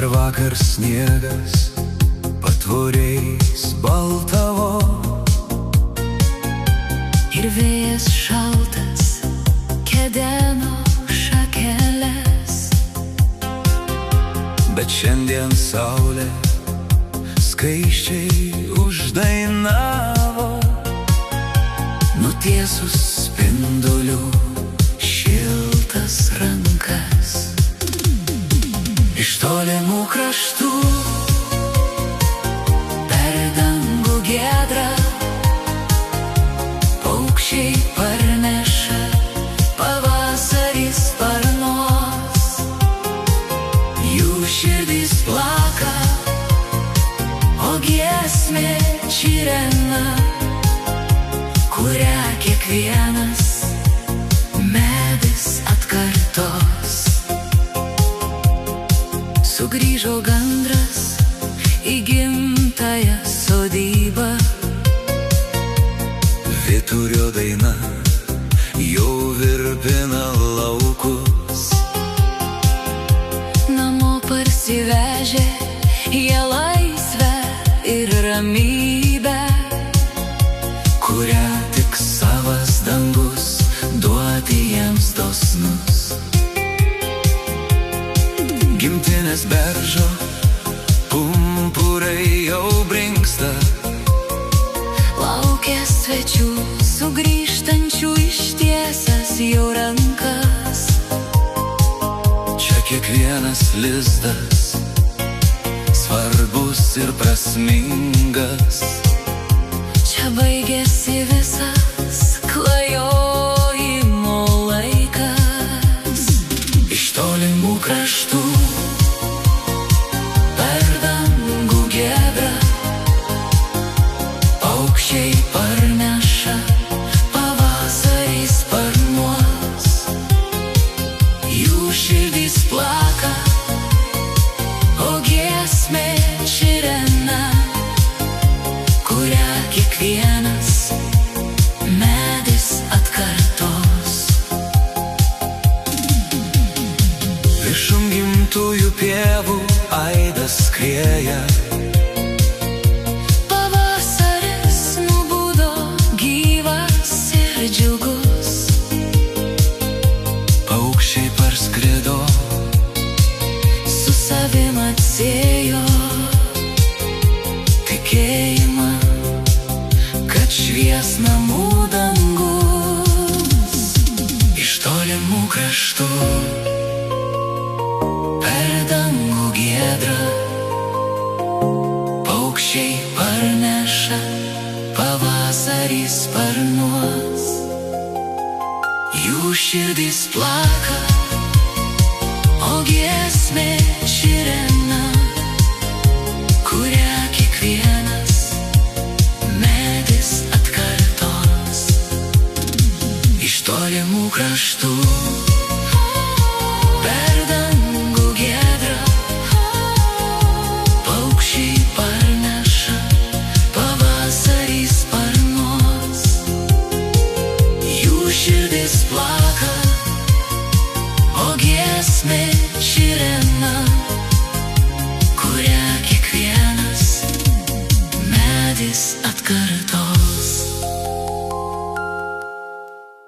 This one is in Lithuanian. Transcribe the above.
Dar vakar sniegas patvoriais baltavo ir vėjas šaltas kedeno šakeles. Bet šiandien saulė skaisčiai uždainavo, nutiesus spindulių šiltas rankas. Iš tolimų kraštų per dangų giedrą paukščiai parneša pavasarį sparnuos. Jų širdys plaka, o giesmė čirena, kurią kiekvienas medis atkartos. Sugrįžo gandras į gimtąją sodybą, vyturio daina jau virpina laukus. Namo parsivežė jie laisvę ir ramybę, kurią tik savas dangus duoti jiems dosnus. Gimtinės beržo pumpurai jau brinksta, laukia svečių sugrįžtančių ištiesęs jau rankas. čia kiekvienas lizdas svarbus ir prasmingas. Čia baigėsi visas klajojimo laikas. Iš tolimų kraštų per dangų giedrą paukščiai parneša pavasarį sparnuos. Jų širdys plaka, o giesmė čirena, kurią kiekvienas medis atkartos. Viršum gimtųjų pievų aidas skrieja, Pavasaris nubudo gyvas ir džiugus. paukščiai parskrido, Su savim atsėjo tikėjimą, kad švies namų dangus. Iš tolimų kraštų per dangų giedrą paukščiai parneša pavasarį sparnuos. Jų širdys plaka, o giesmė čirena, kurią kiekvienas medis atkartos. Iš tolimų kraštų per dangų giedrą paukščiai parneša pavasarį sparnuos. Jų širdis plaka, o giesmė čirena, kurią kiekvienas medis atkartos.